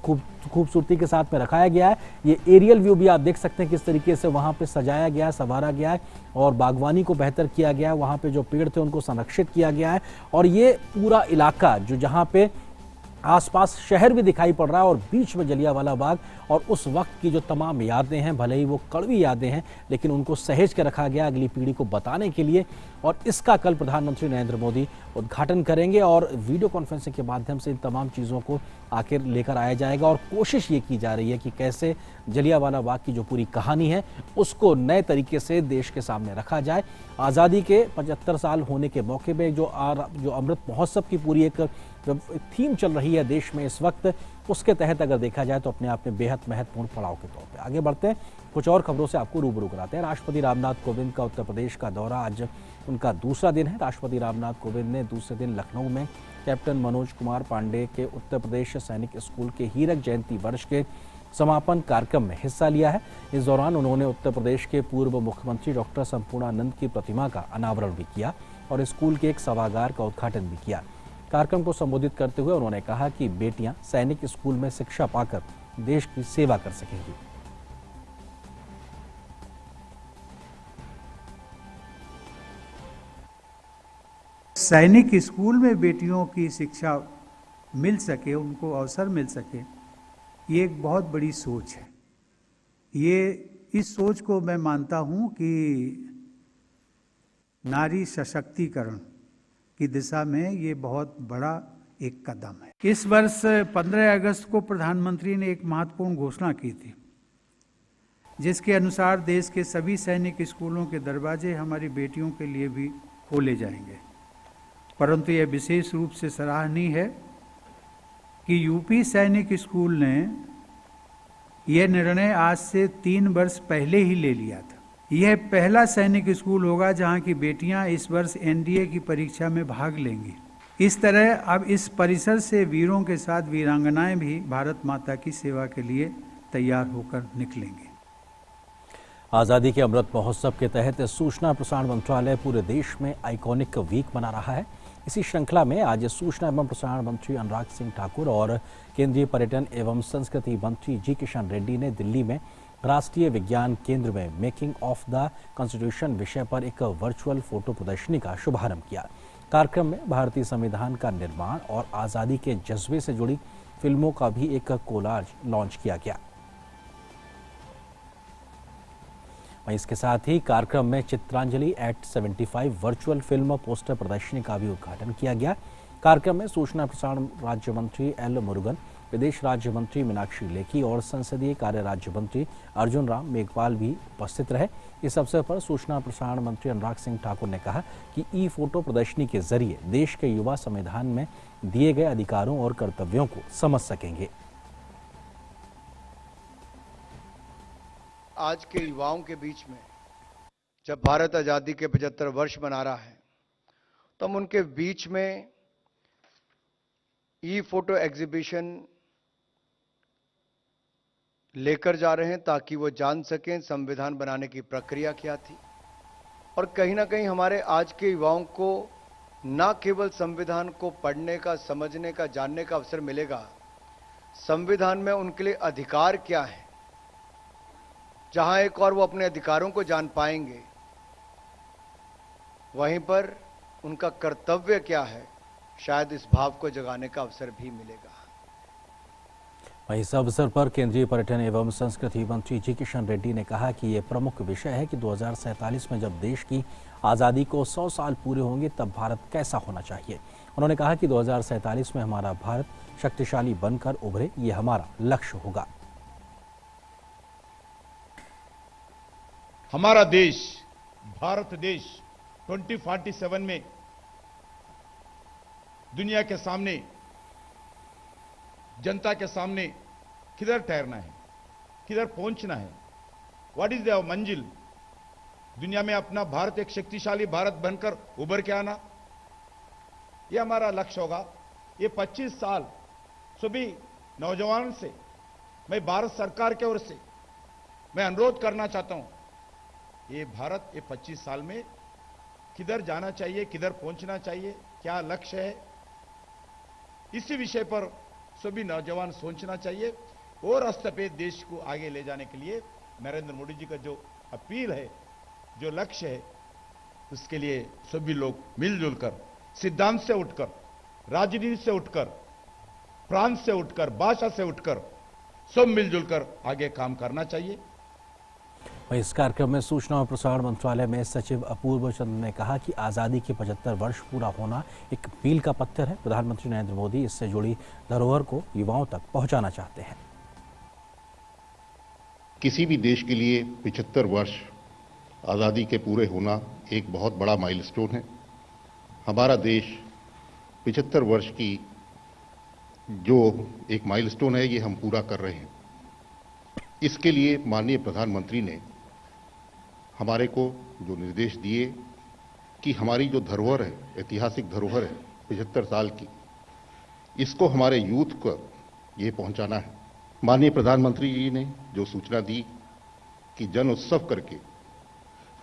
खूबसूरती के साथ में रखाया गया है। ये एरियल व्यू भी आप देख सकते हैं किस तरीके से वहाँ पे सजाया गया है, संवारा गया है और बागवानी को बेहतर किया गया है। वहाँ पे जो पेड़ थे उनको संरक्षित किया गया है और ये पूरा इलाका जो जहाँ पे आसपास शहर भी दिखाई पड़ रहा है और बीच में जलियांवाला बाग और उस वक्त की जो तमाम यादें हैं, भले ही वो कड़वी यादें हैं, लेकिन उनको सहेज के रखा गया अगली पीढ़ी को बताने के लिए। और इसका कल प्रधानमंत्री नरेंद्र मोदी उद्घाटन करेंगे और वीडियो कॉन्फ्रेंसिंग के माध्यम से इन तमाम चीज़ों को आखिर लेकर आया जाएगा और कोशिश ये की जा रही है कि कैसे जलियांवाला बाग की जो पूरी कहानी है उसको नए तरीके से देश के सामने रखा जाए। आज़ादी के 75 साल होने के मौके पे जो अमृत महोत्सव की पूरी एक जो थीम चल रही है देश में इस वक्त, उसके तहत अगर देखा जाए तो अपने आप में बेहद महत्वपूर्ण पड़ाव के तौर पे आगे बढ़ते हैं। कुछ और खबरों से आपको रूबरू कराते हैं। राष्ट्रपति रामनाथ कोविंद का उत्तर प्रदेश का दौरा, आज उनका दूसरा दिन है। राष्ट्रपति रामनाथ कोविंद ने दूसरे दिन लखनऊ में कैप्टन मनोज कुमार पांडे के उत्तर प्रदेश सैनिक स्कूल के हीरक जयंती वर्ष के समापन कार्यक्रम में हिस्सा लिया है। इस दौरान उन्होंने उत्तर प्रदेश के पूर्व मुख्यमंत्री डॉक्टर संपूर्णानंद की प्रतिमा का अनावरण भी किया और स्कूल के एक सभागार का उद्घाटन भी किया। कार्यक्रम को संबोधित करते हुए उन्होंने कहा कि बेटियां सैनिक स्कूल में शिक्षा पाकर देश की सेवा कर सकेंगी। सैनिक स्कूल में बेटियों की शिक्षा मिल सके, उनको अवसर मिल सके, ये एक बहुत बड़ी सोच है। इस सोच को मैं मानता हूं कि नारी सशक्तिकरण की दिशा में ये बहुत बड़ा एक कदम है। इस वर्ष 15 अगस्त को प्रधानमंत्री ने एक महत्वपूर्ण घोषणा की थी, जिसके अनुसार देश के सभी सैनिक स्कूलों के दरवाजे हमारी बेटियों के लिए भी खोले जाएंगे। परंतु यह विशेष रूप से सराहनीय है कि यूपी सैनिक स्कूल ने यह निर्णय आज से 3 वर्ष पहले ही ले लिया था। यह पहला सैनिक स्कूल होगा जहां की बेटियां इस वर्ष एनडीए की परीक्षा में भाग लेंगी। इस तरह अब इस परिसर से वीरों के साथ वीरांगनाएं भी भारत माता की सेवा के लिए तैयार होकर निकलेंगे। आज़ादी के अमृत महोत्सव के तहत सूचना प्रसारण मंत्रालय पूरे देश में आइकॉनिक वीक मना रहा है। इसी श्रृंखला में आज सूचना एवं प्रसारण मंत्री अनुराग सिंह ठाकुर और केंद्रीय पर्यटन एवं संस्कृति मंत्री जी किशन रेड्डी ने दिल्ली में राष्ट्रीय विज्ञान केंद्र में मेकिंग ऑफ द कॉन्स्टिट्यूशन विषय पर एक वर्चुअल फोटो प्रदर्शनी का शुभारंभ किया। कार्यक्रम में भारतीय संविधान का निर्माण और आज़ादी के जज्बे से जुड़ी फिल्मों का भी एक कोलाज लॉन्च किया गया। वहीं इसके साथ ही कार्यक्रम में Chitranjali eight 75 virtual film poster प्रदर्शनी का भी उद्घाटन किया गया। कार्यक्रम में सूचना प्रसारण राज्य मंत्री एल मुरुगन, विदेश राज्य मंत्री मीनाक्षी लेखी और संसदीय कार्य राज्य मंत्री अर्जुन राम मेघवाल भी उपस्थित रहे। इस अवसर पर सूचना प्रसारण मंत्री अनुराग सिंह ठाकुर ने कहा कि ई फोटो प्रदर्शनी के जरिए देश के युवा संविधान में दिए गए अधिकारों और कर्तव्यों को समझ सकेंगे। आज के युवाओं के बीच में जब भारत आज़ादी के 75 वर्ष मना रहा है तो हम उनके बीच में ई फोटो एग्जीबिशन लेकर जा रहे हैं ताकि वो जान सकें संविधान बनाने की प्रक्रिया क्या थी। और कहीं ना कहीं हमारे आज के युवाओं को न केवल संविधान को पढ़ने का, समझने का, जानने का अवसर मिलेगा, संविधान में उनके लिए अधिकार क्या है, जहां एक और वो अपने अधिकारों को जान पाएंगे, वहीं पर उनका कर्तव्य क्या है, शायद इस भाव को जगाने का अवसर भी मिलेगा। इस अवसर पर केंद्रीय पर्यटन एवं संस्कृति मंत्री जी किशन रेड्डी ने कहा कि ये प्रमुख विषय है कि 2047 में जब देश की आज़ादी को 100 साल पूरे होंगे तब भारत कैसा होना चाहिए। उन्होंने कहा कि 2047 में हमारा भारत शक्तिशाली बनकर उभरे, ये हमारा लक्ष्य होगा। हमारा देश, भारत देश 2047 में दुनिया के सामने, जनता के सामने किधर ठहरना है, किधर पहुंचना है, व्हाट इज द मंजिल, दुनिया में अपना भारत एक शक्तिशाली भारत बनकर उभर के आना, यह हमारा लक्ष्य होगा। ये 25 साल सभी नौजवान से मैं भारत सरकार की ओर से मैं अनुरोध करना चाहता हूं, ये भारत ये 25 साल में किधर जाना चाहिए, किधर पहुंचना चाहिए, क्या लक्ष्य है, इसी विषय पर सभी नौजवान सोचना चाहिए। और रास्ते पे देश को आगे ले जाने के लिए नरेंद्र मोदी जी का जो अपील है, जो लक्ष्य है, उसके लिए सभी लोग मिलजुल कर, सिद्धांत से उठकर, राजनीति से उठकर, प्रांत से उठकर, भाषा से उठकर सब मिलजुल कर आगे काम करना चाहिए। इस कार्यक्रम में सूचना और प्रसारण मंत्रालय में सचिव अपूर्व चंद्र ने कहा कि आज़ादी के 75 वर्ष पूरा होना एक मील का पत्थर है। प्रधानमंत्री नरेंद्र मोदी इससे जुड़ी धरोहर को युवाओं तक पहुंचाना चाहते हैं। किसी भी देश के लिए 75 वर्ष आज़ादी के पूरे होना एक बहुत बड़ा माइलस्टोन है। हमारा देश 75 वर्ष की जो एक माइलस्टोन है, ये हम पूरा कर रहे हैं। इसके लिए माननीय प्रधानमंत्री ने हमारे को जो निर्देश दिए कि हमारी जो धरोहर है, ऐतिहासिक धरोहर है 75 साल की, इसको हमारे यूथ को ये पहुंचाना है। माननीय प्रधानमंत्री जी ने जो सूचना दी कि जन उत्सव करके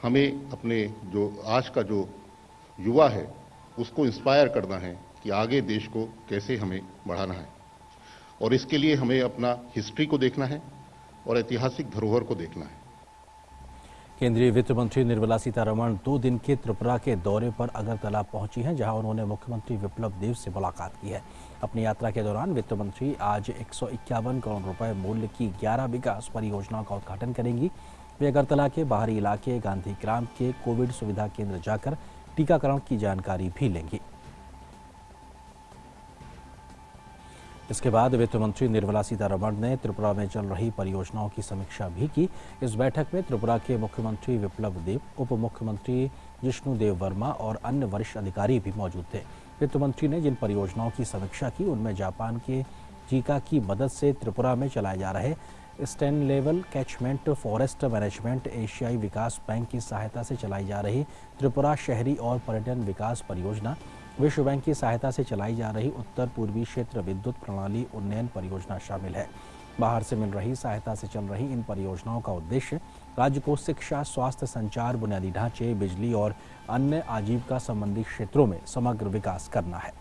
हमें अपने जो आज का जो युवा है उसको इंस्पायर करना है कि आगे देश को कैसे हमें बढ़ाना है, और इसके लिए हमें अपना हिस्ट्री को देखना है और ऐतिहासिक धरोहर को देखना है। केंद्रीय वित्त मंत्री निर्मला सीतारमण 2 दिन के त्रिपुरा के दौरे पर अगरतला पहुंची हैं, जहां उन्होंने मुख्यमंत्री विप्लव देव से मुलाकात की है। अपनी यात्रा के दौरान वित्त मंत्री आज 151 करोड़ रुपए मूल्य की 11 विकास परियोजनाओं का उद्घाटन करेंगी। वे अगरतला के बाहरी इलाके गांधी ग्राम के कोविड सुविधा केंद्र जाकर टीकाकरण की जानकारी भी लेंगी। इसके बाद वित्त मंत्री निर्मला सीतारमण ने त्रिपुरा में चल रही परियोजनाओं की समीक्षा भी की। इस बैठक में त्रिपुरा के मुख्यमंत्री विप्लव देव, उप मुख्यमंत्री जिष्णु देव वर्मा और अन्य वरिष्ठ अधिकारी भी मौजूद थे। वित्त मंत्री ने जिन परियोजनाओं की समीक्षा की उनमें जापान के जीका की मदद से त्रिपुरा में चलाए जा रहे स्टेन लेवल कैचमेंट फॉरेस्ट मैनेजमेंट, एशियाई विकास बैंक की सहायता से चलाई जा रही त्रिपुरा शहरी और पर्यटन विकास परियोजना, विश्व बैंक की सहायता से चलाई जा रही उत्तर पूर्वी क्षेत्र विद्युत प्रणाली उन्नयन परियोजना शामिल है। बाहर से मिल रही सहायता से चल रही इन परियोजनाओं का उद्देश्य राज्य को शिक्षा, स्वास्थ्य, संचार, बुनियादी ढांचे, बिजली और अन्य आजीविका संबंधी क्षेत्रों में समग्र विकास करना है।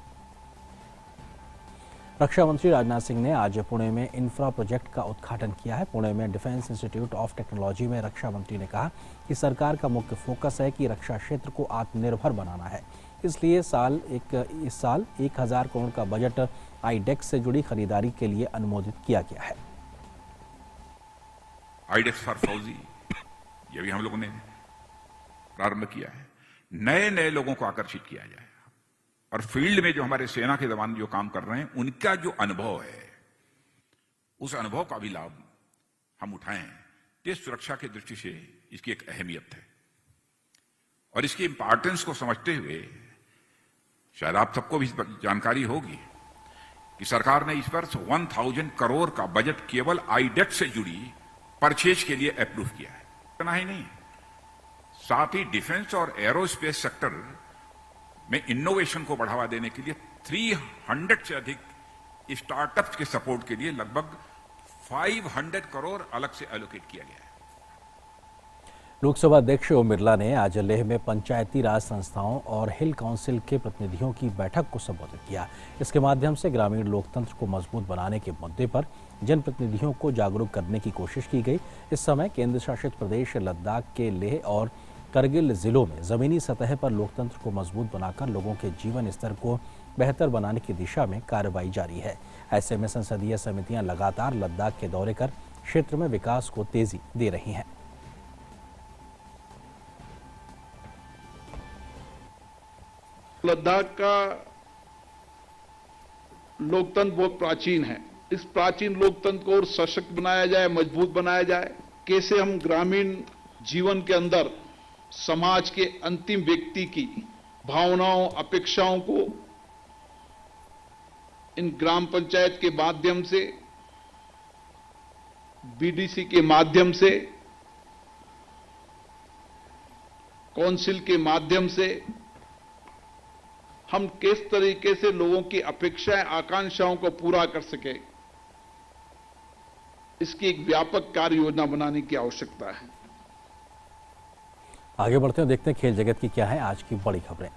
रक्षा मंत्री राजनाथ सिंह ने आज पुणे में इंफ्रा प्रोजेक्ट का उद्घाटन किया है। पुणे में डिफेंस इंस्टीट्यूट ऑफ टेक्नोलॉजी में रक्षा मंत्री ने कहा कि सरकार का मुख्य फोकस है कि रक्षा क्षेत्र को आत्मनिर्भर बनाना है। इसलिए इस साल 1000 करोड़ का बजट आईडेक्स से जुड़ी खरीदारी के लिए अनुमोदित किया गया है। आईडेक्स फॉर फौजी, ये भी हम लोगों ने प्रारंभ किया है। नए नए लोगों को आकर्षित किया जाए और फील्ड में जो हमारे सेना के जवान जो काम कर रहे हैं उनका जो अनुभव है, उस अनुभव का भी लाभ हम उठाएं। देश सुरक्षा की दृष्टि से इसकी एक अहमियत है और इसकी इंपॉर्टेंस को समझते हुए शायद आप सबको भी जानकारी होगी कि सरकार ने इस वर्ष 1000 करोड़ का बजट केवल आईडेक्स से जुड़ी परचेज के लिए अप्रूव किया है। इतना ही नहीं, साथ ही डिफेंस और एरोस्पेस सेक्टर में इनोवेशन को बढ़ावा देने के लिए 300 से अधिक स्टार्टअप्स के सपोर्ट के लिए लगभग 500 करोड़ अलग से एलोकेट किया गया है। लोकसभा अध्यक्ष ओम बिरला ने आज लेह में पंचायती राज संस्थाओं और हिल काउंसिल के प्रतिनिधियों की बैठक को संबोधित किया। इसके माध्यम से ग्रामीण लोकतंत्र को मजबूत बनाने के मुद्दे पर जनप्रतिनिधियों को जागरूक करने की कोशिश की गई। इस समय केंद्र शासित प्रदेश लद्दाख के लेह और करगिल जिलों में जमीनी सतह पर लोकतंत्र को मजबूत बनाकर लोगों के जीवन स्तर को बेहतर बनाने की दिशा में कार्रवाई जारी है। ऐसे में संसदीय समितियां लगातार लद्दाख के दौरे कर क्षेत्र में विकास को तेजी दे रही हैं। लद्दाख का लोकतंत्र बहुत प्राचीन है। इस प्राचीन लोकतंत्र को और सशक्त बनाया जाए, मजबूत बनाया जाए। कैसे हम ग्रामीण जीवन के अंदर समाज के अंतिम व्यक्ति की भावनाओं, अपेक्षाओं को इन ग्राम पंचायत के माध्यम से, बीडीसी के माध्यम से, काउंसिल के माध्यम से हम किस तरीके से लोगों की अपेक्षाएं, आकांक्षाओं को पूरा कर सके, इसकी एक व्यापक कार्य योजना बनाने की आवश्यकता है। आगे बढ़ते हैं, देखते हैं खेल जगत की क्या है आज की बड़ी खबरें।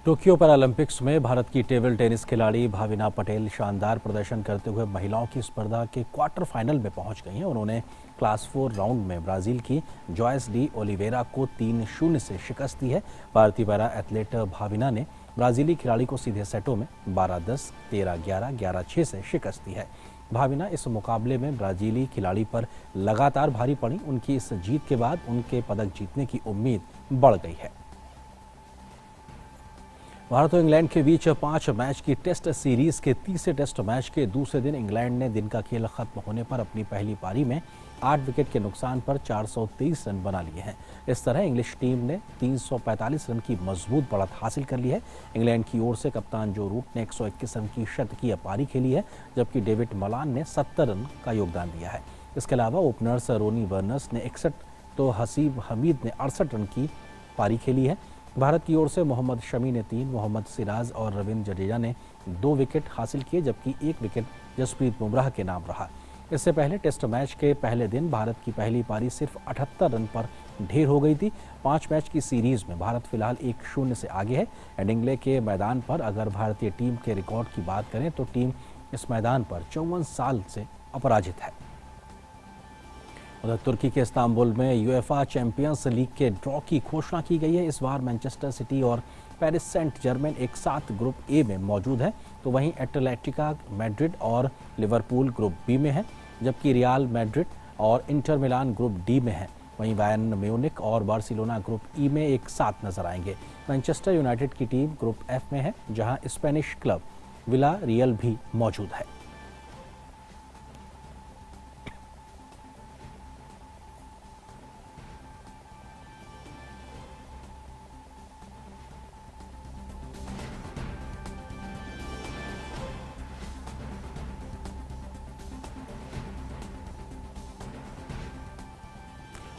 टोक्यो पैरालंपिक्स में भारत की टेबल टेनिस खिलाड़ी भाविना पटेल शानदार प्रदर्शन करते हुए महिलाओं की स्पर्धा के क्वार्टर फाइनल में पहुंच गई हैं। उन्होंने क्लास 4 राउंड में ब्राजील की जॉयस डी ओलिवेरा को 3-0 से शिकस्त दी है। भारतीय पैरा एथलीट भाविना ने ब्राजीली खिलाड़ी को सीधे सेटों में 12-10, 13-11, 11-6 से शिकस्त दी है। भाविना इस मुकाबले में ब्राजीली खिलाड़ी पर लगातार भारी पड़ी। उनकी इस जीत के बाद उनके पदक जीतने की उम्मीद बढ़ गई है। भारत और इंग्लैंड के बीच 5 मैच की टेस्ट सीरीज के तीसरे टेस्ट मैच के दूसरे दिन इंग्लैंड ने दिन का खेल खत्म होने पर अपनी पहली पारी में 8 विकेट के नुकसान पर 423 रन बना लिए हैं। इस तरह इंग्लिश टीम ने 345 रन की मजबूत बढ़त हासिल कर ली है। इंग्लैंड की ओर से कप्तान जो रूट ने 121 रन की शतकीय पारी खेली है, जबकि डेविड मलान ने 70 रन का योगदान दिया है। इसके अलावा ओपनर्स रोनी बर्नर्स ने 61 तो हसीब हमीद ने 68 रन की पारी खेली है। भारत की ओर से मोहम्मद शमी ने 3, मोहम्मद सिराज और रविंद्र जडेजा ने 2 विकेट हासिल किए, जबकि 1 विकेट जसप्रीत बुमराह के नाम रहा। इससे पहले टेस्ट मैच के पहले दिन भारत की पहली पारी सिर्फ 78 रन पर ढेर हो गई थी। 5 मैच की सीरीज में भारत फिलहाल 1-0 से आगे है। एडिंगले के मैदान पर अगर भारतीय टीम के रिकॉर्ड की बात करें तो टीम इस मैदान पर 54 साल से अपराजित है। उधर तुर्की के इस्तांबुल में यूएफा चैंपियंस लीग के ड्रॉ की घोषणा की गई है। इस बार मैनचेस्टर सिटी और पेरिस सेंट जर्मेन एक साथ ग्रुप ए में मौजूद है, तो वहीं एटलेटिका मैड्रिड और लिवरपूल ग्रुप बी में है, जबकि रियल मैड्रिड और इंटर मिलान ग्रुप डी में है। वहीं बायर्न म्यूनिख और बार्सिलोना ग्रुप ई में एक साथ नजर आएंगे। मैनचेस्टर यूनाइटेड की टीम ग्रुप एफ में है, जहां स्पेनिश क्लब विला रियल भी मौजूद है।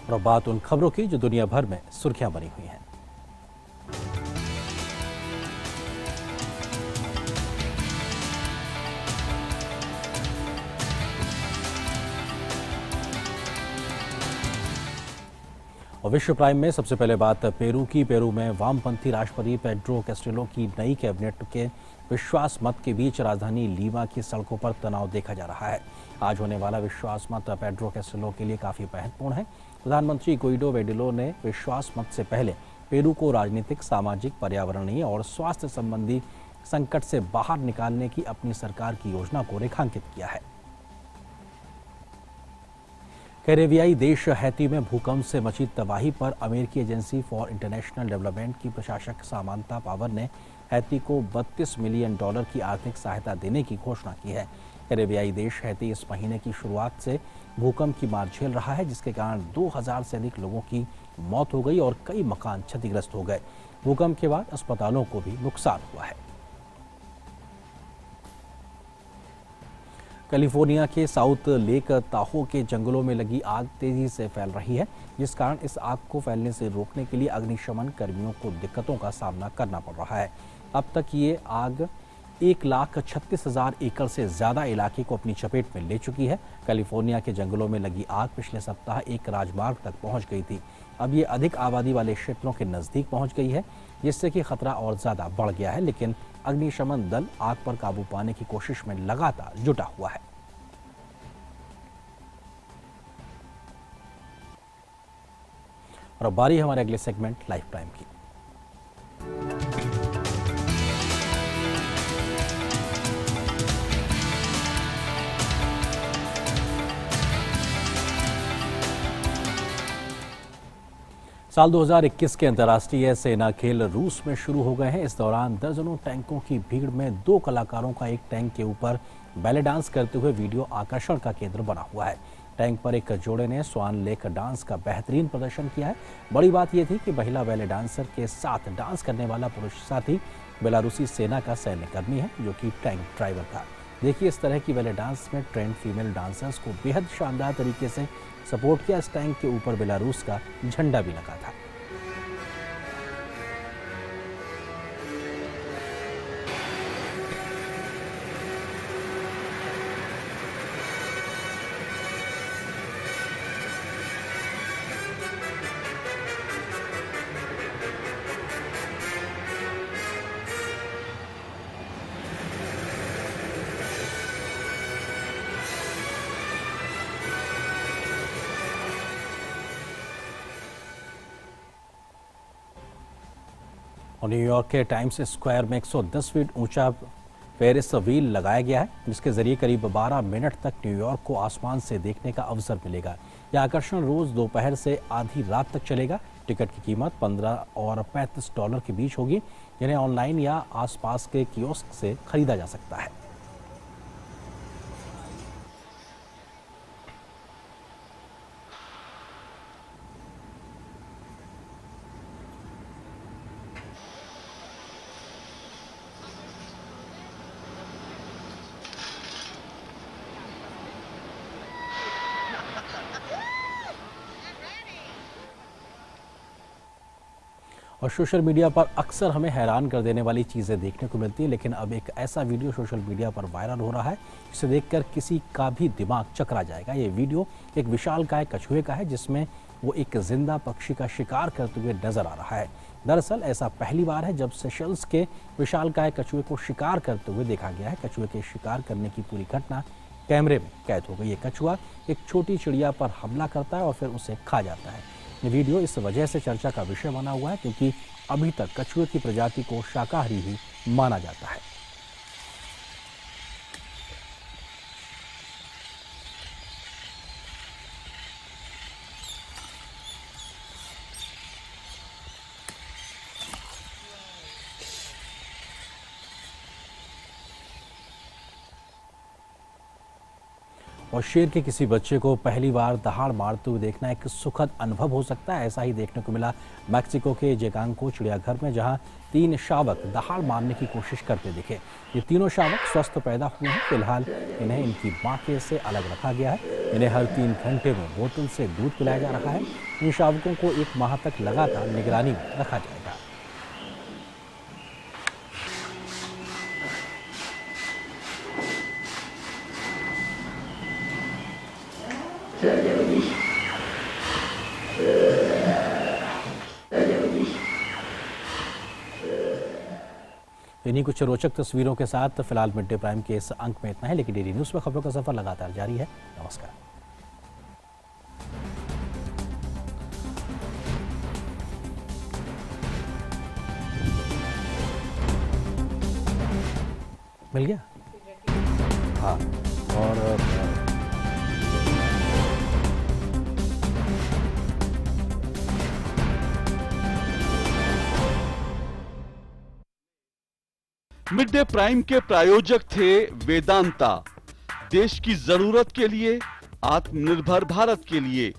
और बात उन खबरों की जो दुनिया भर में सुर्खियां बनी हुई हैं। और विश्व प्राइम में सबसे पहले बात पेरू की। पेरू में वामपंथी राष्ट्रपति पेड्रो कैस्टिलो की नई कैबिनेट के विश्वास मत के बीच राजधानी लीमा की सड़कों पर तनाव देखा जा रहा है। आज होने वाला विश्वास मत पेड्रो कैस्टिलो के लिए काफी महत्वपूर्ण है। प्रधानमंत्री गुइडो वेडिलो ने विश्वास मत से पहले पेरू को राजनीतिक, सामाजिक, पर्यावरणीय और स्वास्थ्य संबंधी संकट से बाहर निकालने की अपनी सरकार की योजना को रेखांकित किया है। कैरेबियाई देश हैती में भूकंप से मची तबाही पर अमेरिकी एजेंसी फॉर इंटरनेशनल डेवलपमेंट की प्रशासक सामांता पावर ने हैती को $32 मिलियन की आर्थिक सहायता देने की घोषणा की है। कैरेबियाई देश हैती इस महीने की शुरुआत से भूकंप की मार झेल रहा है, जिसके कारण 2000 से अधिक लोगों की मौत हो गई और कई मकान क्षतिग्रस्त हो गए। भूकंप के बाद अस्पतालों को भी नुकसान हुआ है। कैलिफोर्निया के साउथ लेक ताहो के जंगलों में लगी आग तेजी से फैल रही है, जिस कारण इस आग को फैलने से रोकने के लिए अग्निशमन कर्मियों को दिक्कतों का सामना करना पड़ रहा है। अब तक ये आग 1,36,000 एकड़ से ज्यादा इलाके को अपनी चपेट में ले चुकी है। कैलिफोर्निया के जंगलों में लगी आग पिछले सप्ताह एक राजमार्ग तक पहुंच गई थी। अब ये अधिक आबादी वाले क्षेत्रों के नजदीक पहुंच गई है, जिससे कि खतरा और ज्यादा बढ़ गया है। लेकिन अग्निशमन दल आग पर काबू पाने की कोशिश में लगातार जुटा हुआ है। और अब बारी हमारे अगले सेगमेंट लाइफ टाइम की। साल 2021 के अंतर्राष्ट्रीय सेना खेल रूस में शुरू हो गए हैं। इस दौरान दर्जनों टैंकों की भीड़ में 2 कलाकारों का एक टैंक के ऊपर बैले डांस करते हुए वीडियो आकर्षण का केंद्र बना हुआ है। टैंक पर एक जोड़े ने स्वान लेक डांस का बेहतरीन प्रदर्शन किया है। बड़ी बात यह थी कि महिला बैले डांसर के साथ डांस करने वाला पुरुष साथी बेलारूसी सेना का सैन्यकर्मी है, जो कि टैंक ड्राइवर था। देखिए, इस तरह की बैले डांस में ट्रेंड फीमेल डांसर्स को बेहद शानदार तरीके से सपोर्ट किया। इस टैंक के ऊपर बेलारूस का झंडा भी लगा था। और न्यूयॉर्क के टाइम्स स्क्वायर में 110 फीट ऊंचा फेरिस व्हील लगाया गया है, जिसके जरिए करीब 12 मिनट तक न्यूयॉर्क को आसमान से देखने का अवसर मिलेगा। यह आकर्षण रोज दोपहर से आधी रात तक चलेगा। टिकट की कीमत $15 और $35 के बीच होगी, जिन्हें ऑनलाइन या आसपास के कियोस्क से खरीदा जा सकता है। और सोशल मीडिया पर अक्सर हमें हैरान कर देने वाली चीज़ें देखने को मिलती हैं, लेकिन अब एक ऐसा वीडियो सोशल मीडिया पर वायरल हो रहा है जिसे देखकर किसी का भी दिमाग चकरा जाएगा। ये वीडियो एक विशालकाय कछुए का है, जिसमें वो एक जिंदा पक्षी का शिकार करते हुए नजर आ रहा है। दरअसल ऐसा पहली बार है जब सेशल्स के विशालकाय कछुए को शिकार करते हुए देखा गया है। कछुए के शिकार करने की पूरी घटना कैमरे में कैद हो गई। ये कछुआ एक छोटी चिड़िया पर हमला करता है और फिर उसे खा जाता है। ये वीडियो इस वजह से चर्चा का विषय बना हुआ है क्योंकि अभी तक कछुए की प्रजाति को शाकाहारी ही माना जाता है। और शेर के किसी बच्चे को पहली बार दहाड़ मारते हुए देखना एक सुखद अनुभव हो सकता है। ऐसा ही देखने को मिला मैक्सिको के जेकांको चिड़ियाघर में, जहां 3 शावक दहाड़ मारने की कोशिश करते दिखे। ये तीनों शावक स्वस्थ पैदा हुए हैं। फिलहाल इन्हें इनकी मां के से अलग रखा गया है। इन्हें हर 3 घंटे में बोतल से दूध पिलाया जा रहा है। इन शावकों को 1 माह तक लगातार निगरानी में रखा जाएगा। इन्हीं कुछ रोचक तस्वीरों के साथ फिलहाल मिड डे प्राइम के इस अंक में इतना है, लेकिन डेली न्यूज़ में खबरों का सफर लगातार जारी है। नमस्कार। मिल गया? हाँ। और मिड डे प्राइम के प्रायोजक थे वेदांता, देश की जरूरत के लिए, आत्मनिर्भर भारत के लिए।